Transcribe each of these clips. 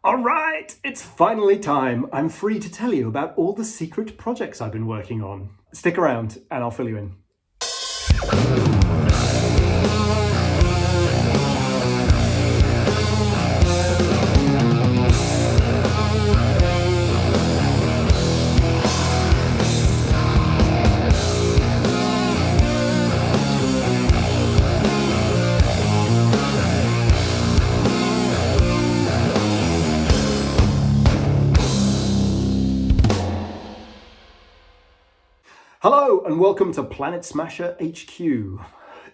All right, it's finally time. I'm free to tell you about all the secret projects I've been working on. Stick around and I'll fill you in. Hello and welcome to Planet Smasher HQ. It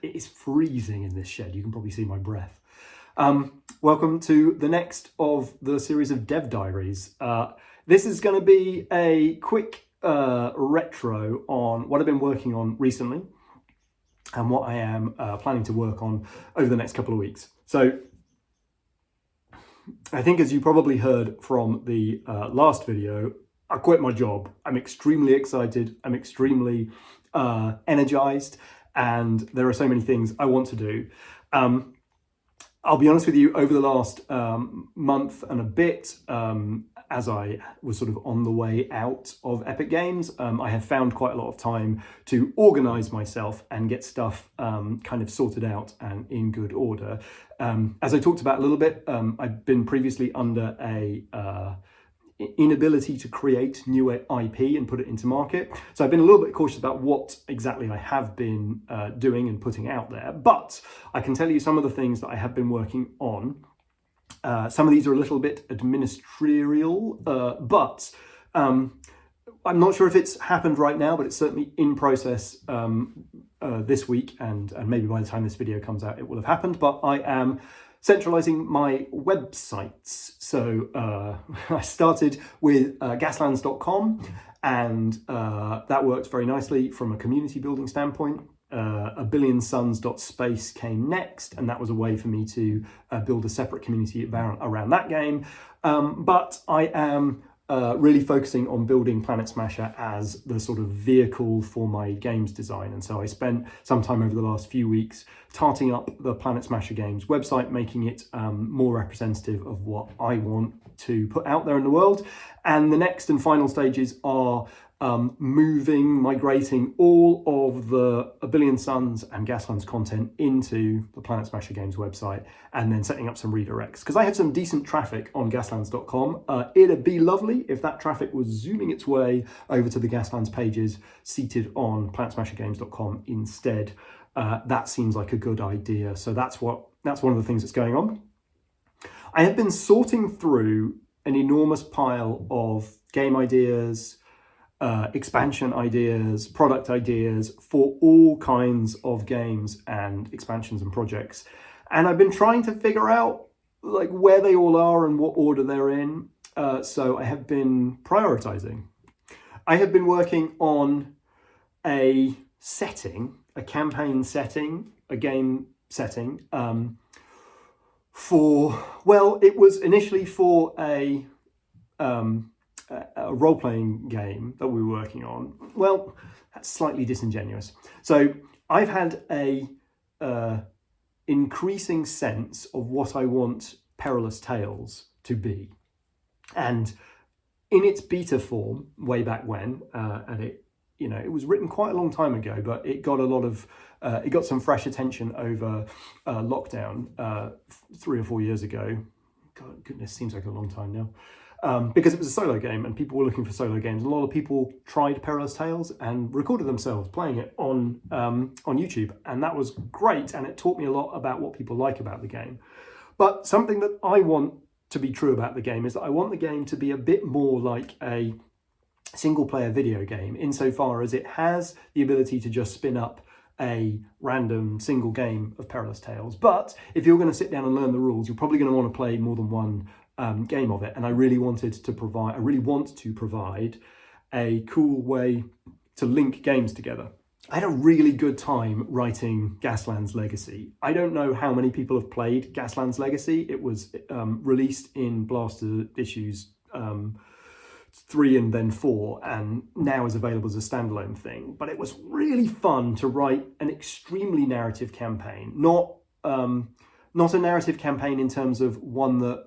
is freezing in this shed, you can probably see my breath. Welcome to the next of the series of Dev Diaries. This is going to be a quick retro on what I've been working on recently and what I am planning to work on over the next couple of weeks. So I think, as you probably heard from the last video, I quit my job. I'm extremely excited. I'm extremely energized, and there are so many things I want to do. I'll be honest with you, over the last month and a bit, as I was sort of on the way out of Epic Games, I have found quite a lot of time to organize myself and get stuff kind of sorted out and in good order. As I talked about a little bit, I've been previously under a inability to create new IP and put it into market. So I've been a little bit cautious about what exactly I have been doing and putting out there, but I can tell you some of the things that I have been working on. Some of these are a little bit administrial, but I'm not sure if it's happened right now, but it's certainly in process this week, and maybe by the time this video comes out, it will have happened. But I am centralizing my websites. So I started with gaslands.com, and that worked very nicely from a community building standpoint. aBillionSuns.space came next, and that was a way for me to build a separate community around that game. But I am really focusing on building Planet Smasher as the sort of vehicle for my games design. And so I spent some time over the last few weeks tarting up the Planet Smasher Games website, making it more representative of what I want to put out there in the world. And the next and final stages are migrating all of the A Billion Suns and Gaslands content into the Planet Smasher Games website, and then setting up some redirects. Because I had some decent traffic on gaslands.com. It'd be lovely if that traffic was zooming its way over to the Gaslands pages seated on planetsmashergames.com instead. That seems like a good idea. So that's one of the things that's going on. I have been sorting through an enormous pile of game ideas, expansion ideas, product ideas for all kinds of games and expansions and projects. And I've been trying to figure out like where they all are and what order they're in. So I have been prioritizing. I have been working on a setting, a campaign setting, a game setting, it was initially for a role-playing game that we were working on. Well, that's slightly disingenuous. So I've had a increasing sense of what I want Perilous Tales to be. And in its beta form, way back when, and it was written quite a long time ago, but it got it got some fresh attention over lockdown 3 or 4 years ago. God, goodness, seems like a long time now. Because it was a solo game and people were looking for solo games. A lot of people tried Perilous Tales and recorded themselves playing it on YouTube, and that was great, and it taught me a lot about what people like about the game. But something that I want to be true about the game is that I want the game to be a bit more like a single-player video game, insofar as it has the ability to just spin up a random single game of Perilous Tales. But if you're going to sit down and learn the rules, you're probably going to want to play more than one game of it, and I really want to provide a cool way to link games together. I had a really good time writing Gaslands Legacy. I don't know how many people have played Gaslands Legacy. It was released in Blaster issues 3 and then 4, and now is available as a standalone thing. But it was really fun to write an extremely narrative campaign. Not a narrative campaign in terms of one that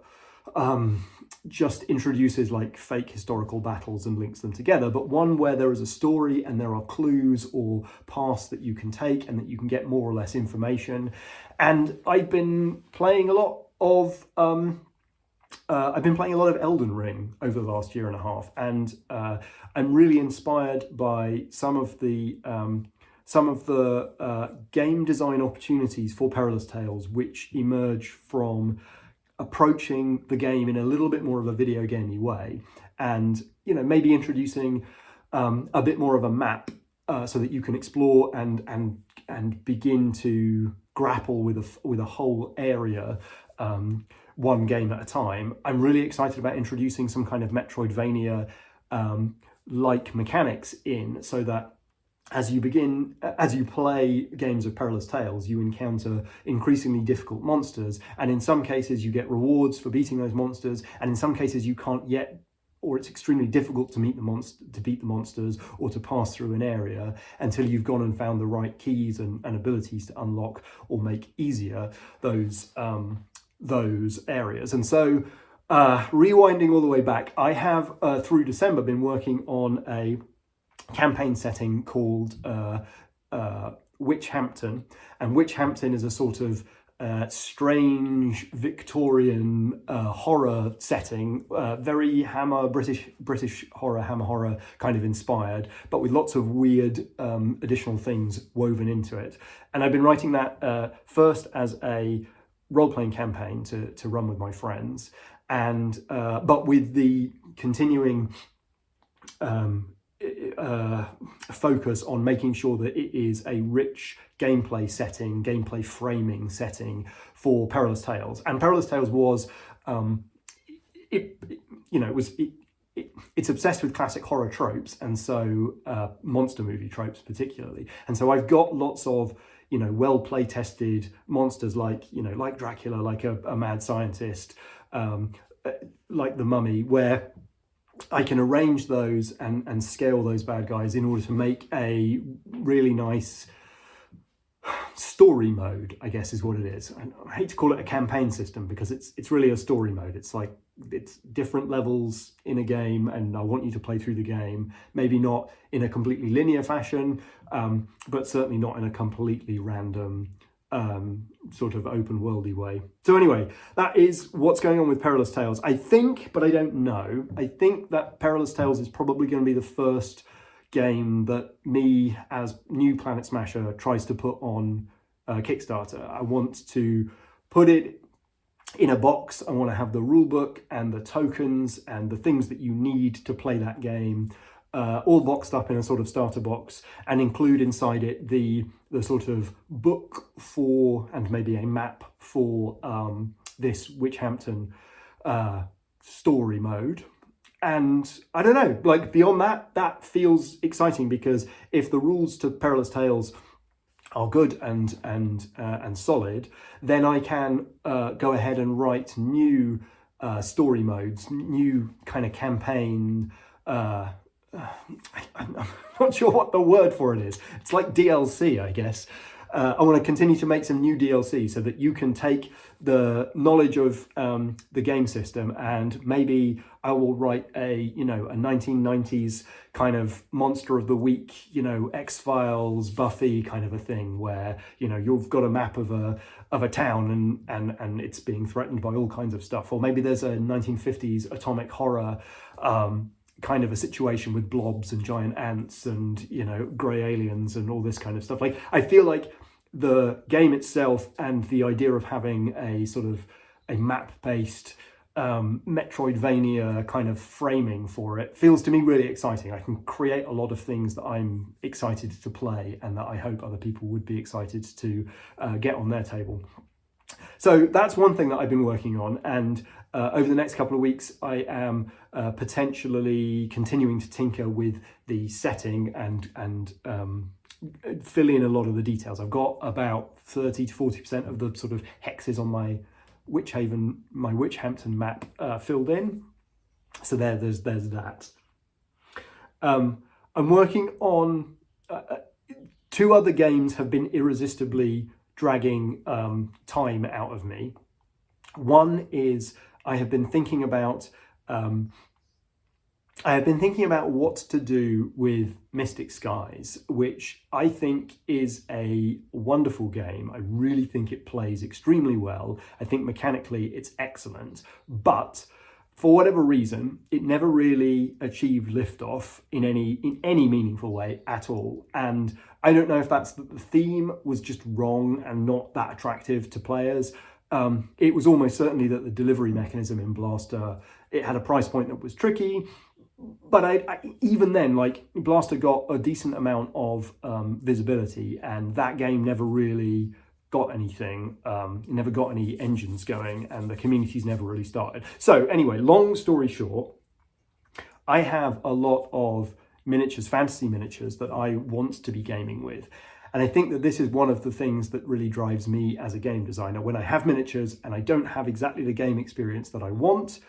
just introduces like fake historical battles and links them together, but one where there is a story and there are clues or paths that you can take and that you can get more or less information. And I've been playing a lot of Elden Ring over the last year and a half, and I'm really inspired by some of the game design opportunities for Perilous Tales, which emerge from approaching the game in a little bit more of a video gamey way, and maybe introducing a bit more of a map so that you can explore and begin to grapple with a whole area, one game at a time. I'm really excited about introducing some kind of Metroidvania like mechanics in, so that as you play games of Perilous Tales, you encounter increasingly difficult monsters, and in some cases you get rewards for beating those monsters, and in some cases you can't yet, or it's extremely difficult to beat the monsters or to pass through an area until you've gone and found the right keys and abilities to unlock or make easier those areas. And so, rewinding all the way back, I have through December been working on a campaign setting called Witchampton, and Witchampton is a sort of strange Victorian horror setting, very British horror, Hammer horror kind of inspired, but with lots of weird additional things woven into it. And I've been writing that first as a role-playing campaign to run with my friends, and but with the continuing focus on making sure that it is a rich gameplay framing setting for Perilous Tales. And Perilous Tales was, it's obsessed with classic horror tropes, and so monster movie tropes particularly. And so I've got lots of well play tested monsters like Dracula, like a mad scientist, like the Mummy, where I can arrange those and scale those bad guys in order to make a really nice story mode, I guess is what it is. I hate to call it a campaign system because it's really a story mode. It's like it's different levels in a game, and I want you to play through the game, maybe not in a completely linear fashion, but certainly not in a completely random sort of open worldy way. So anyway, that is what's going on with Perilous Tales. I think, but I don't know, I think that Perilous Tales is probably going to be the first game that me as new Planet Smasher tries to put on Kickstarter. I want to put it in a box. I want to have the rule book and the tokens and the things that you need to play that game all boxed up in a sort of starter box, and include inside it the sort of book for, and maybe a map for this Witchampton story mode. And I don't know, like beyond that feels exciting, because if the rules to Perilous Tales are good and solid, then I can go ahead and write new story modes, new kind of campaign. I'm not sure what the word for it is. It's like DLC, I guess. I want to continue to make some new DLC so that you can take the knowledge of the game system, and maybe I will write a 1990s kind of monster of the week, X-Files, Buffy kind of a thing, where you've got a map of a town and it's being threatened by all kinds of stuff. Or maybe there's a 1950s atomic horror kind of a situation with blobs and giant ants and grey aliens and all this kind of stuff. Like, I feel like the game itself and the idea of having a sort of a map-based Metroidvania kind of framing for it feels to me really exciting. I can create a lot of things that I'm excited to play, and that I hope other people would be excited to get on their table. So that's one thing that I've been working on, and over the next couple of weeks I am potentially continuing to tinker with the setting and fill in a lot of the details. I've got about 30 to 40% of the sort of hexes on my Witchampton map filled in. So there's that. I'm working on two other games have been irresistibly dragging time out of me. One is I have been thinking about I have been thinking about what to do with Mystic Skies, which I think is a wonderful game. I really think it plays extremely well. I think mechanically it's excellent, but for whatever reason, it never really achieved liftoff in any meaningful way at all. And I don't know if that's that the theme was just wrong and not that attractive to players. It was almost certainly that the delivery mechanism in Blaster, it had a price point that was tricky. But even then, like, Blaster got a decent amount of visibility, and that game never really got anything. It never got any engines going, and the community's never really started. So anyway, long story short, I have a lot of miniatures, fantasy miniatures, that I want to be gaming with. And I think that this is one of the things that really drives me as a game designer. When I have miniatures and I don't have exactly the game experience that I want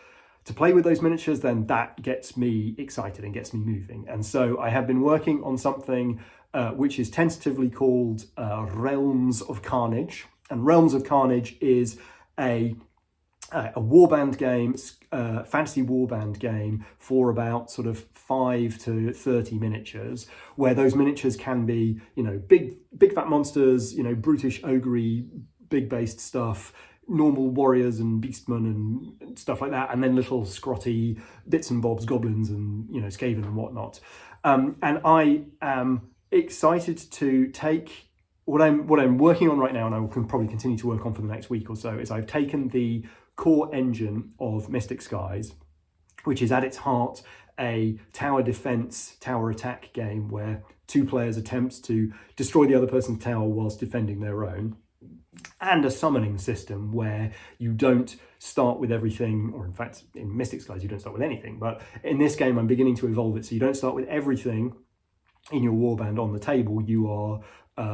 to play with those miniatures, then that gets me excited and gets me moving. And so I have been working on something which is tentatively called Realms of Carnage. And Realms of Carnage is a warband game, fantasy warband game for about sort of 5 to 30 miniatures, where those miniatures can be, you know, big fat monsters, you know, brutish, ogre-y, big-based stuff, normal warriors and beastmen and stuff like that, and then little scrotty bits and bobs, goblins and, you know, Skaven and whatnot. And I am excited to take what I'm working on right now, and I will probably continue to work on for the next week or so, is I've taken the core engine of Mystic Skies, which is at its heart a tower defense, tower attack game where two players attempt to destroy the other person's tower whilst defending their own, and a summoning system where you don't start with everything, or in fact in Mystic Skies you don't start with anything, but in this game I'm beginning to evolve it so you don't start with everything in your warband on the table. You are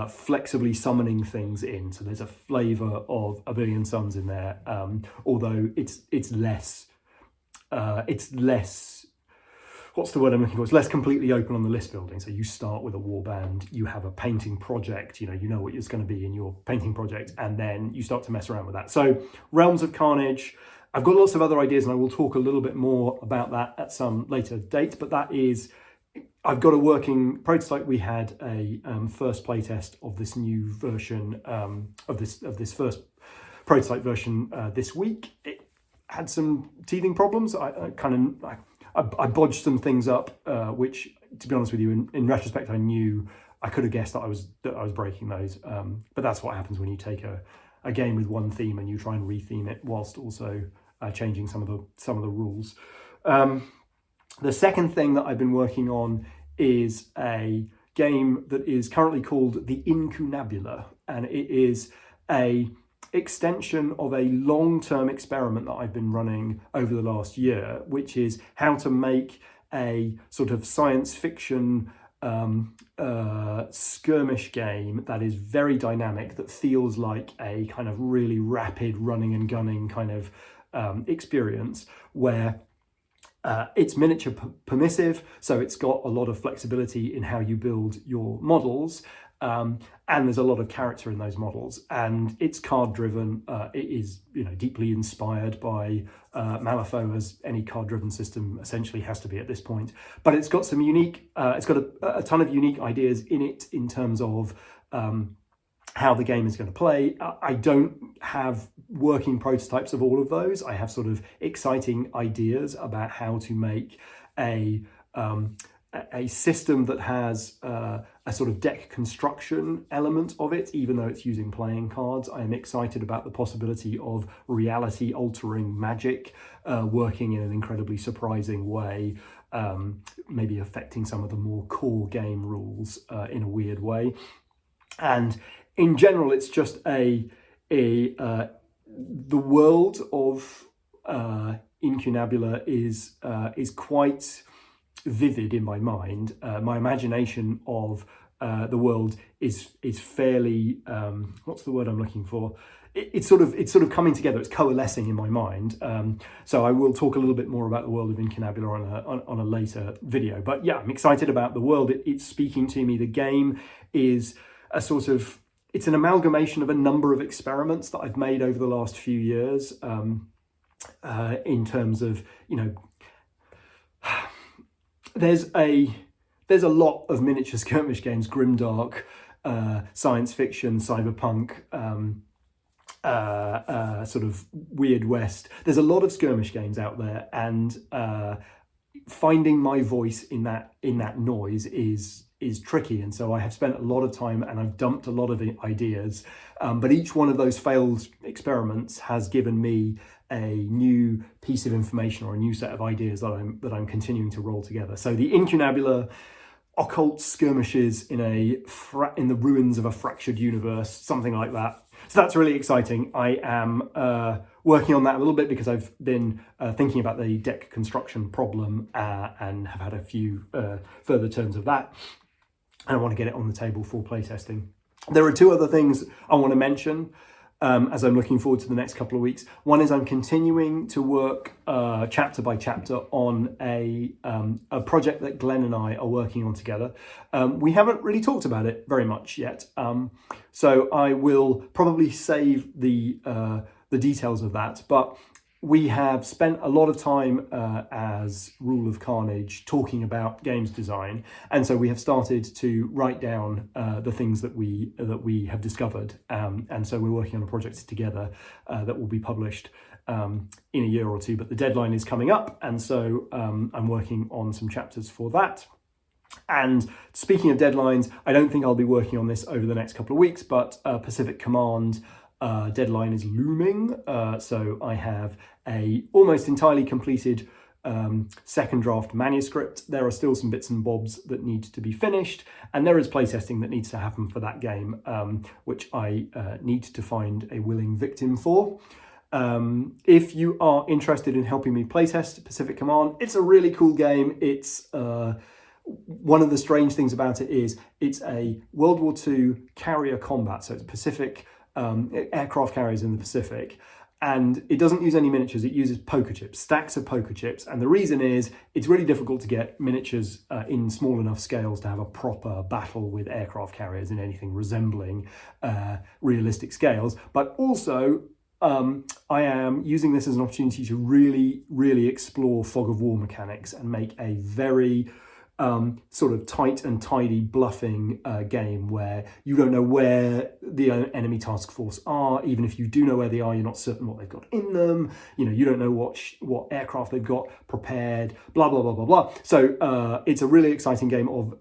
flexibly summoning things in, so there's a flavour of A Billion Suns in there, although it's less what's the word I'm looking for? It's less completely open on the list building. So you start with a warband, you have a painting project, you know what it's going to be in your painting project, and then you start to mess around with that. So Realms of Carnage, I've got lots of other ideas, and I will talk a little bit more about that at some later date, but that is, I've got a working prototype. We had a first playtest of this new version, of this first prototype version this week. It had some teething problems. I bodged some things up, which, to be honest with you, in retrospect, I could have guessed that I was breaking those. But that's what happens when you take a game with one theme and you try and retheme it whilst also changing some of the rules. The second thing that I've been working on is a game that is currently called the Incunabula, and it is a extension of a long-term experiment that I've been running over the last year, which is how to make a sort of science fiction skirmish game that is very dynamic, that feels like a kind of really rapid running and gunning kind of experience, where it's miniature permissive, so it's got a lot of flexibility in how you build your models, and there's a lot of character in those models, and it's card driven. It is, deeply inspired by Malifaux, as any card driven system essentially has to be at this point. But it's got some unique, it's got a ton of unique ideas in it in terms of how the game is going to play. I don't have working prototypes of all of those. I have sort of exciting ideas about how to make a system that has a sort of deck construction element of it, even though it's using playing cards. I am excited about the possibility of reality altering magic working in an incredibly surprising way, maybe affecting some of the more core game rules in a weird way. And in general, it's just the world of Incunabula is quite vivid in my mind. My imagination of the world is fairly what's the word I'm looking for? It's sort of coming together. It's coalescing in my mind. So I will talk a little bit more about the world of Incunabula on a later video. But yeah, I'm excited about the world. It's speaking to me. The game is a sort of, it's an amalgamation of a number of experiments that I've made over the last few years in terms of, there's a lot of miniature skirmish games, grimdark, science fiction, cyberpunk, sort of Weird West. There's a lot of skirmish games out there, and finding my voice in that noise is tricky. And so I have spent a lot of time and I've dumped a lot of ideas, but each one of those failed experiments has given me a new piece of information or a new set of ideas that I'm continuing to roll together. So the Incunabula occult skirmishes in the ruins of a fractured universe, something like that. So that's really exciting. I am working on that a little bit because I've been thinking about the deck construction problem and have had a few further turns of that. And I want to get it on the table for playtesting. There are two other things I want to mention as I'm looking forward to the next couple of weeks. One is I'm continuing to work chapter by chapter on a project that Glenn and I are working on together. We haven't really talked about it very much yet, so I will probably save the details of that. But we have spent a lot of time as Rule of Carnage talking about games design, and so we have started to write down the things that we have discovered, and so we're working on a project together that will be published in a year or two. But the deadline is coming up, and so I'm working on some chapters for that. And speaking of deadlines, I don't think I'll be working on this over the next couple of weeks, but Pacific Command deadline is looming, so I have a almost entirely completed second draft manuscript. There are still some bits and bobs that need to be finished, and there is playtesting that needs to happen for that game, which I need to find a willing victim for. If you are interested in helping me playtest Pacific Command, it's a really cool game. It's one of the strange things about it is it's a World War II carrier combat, so it's Pacific aircraft carriers in the Pacific, and it doesn't use any miniatures. It uses poker chips, stacks of poker chips, and the reason is it's really difficult to get miniatures in small enough scales to have a proper battle with aircraft carriers in anything resembling realistic scales. But also I am using this as an opportunity to really explore fog of war mechanics and make a very sort of tight and tidy bluffing game where you don't know where the enemy task force are. Even if you do know where they are, you're not certain what they've got in them. You know, you don't know what aircraft they've got prepared, blah, blah, blah, blah, blah. So it's a really exciting game of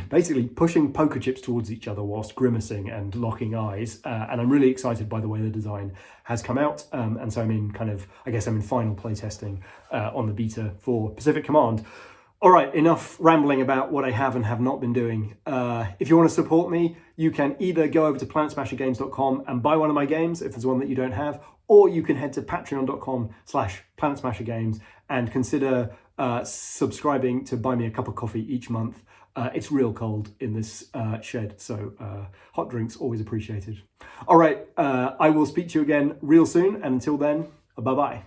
basically pushing poker chips towards each other whilst grimacing and locking eyes. And I'm really excited by the way the design has come out. And so I'm in final playtesting on the beta for Pacific Command. All right, enough rambling about what I have and have not been doing. If you want to support me, you can either go over to planetsmashergames.com and buy one of my games if there's one that you don't have, or you can head to patreon.com/planetsmashergames and consider subscribing to buy me a cup of coffee each month. It's real cold in this shed, so hot drinks always appreciated. All right, I will speak to you again real soon, and until then, bye-bye.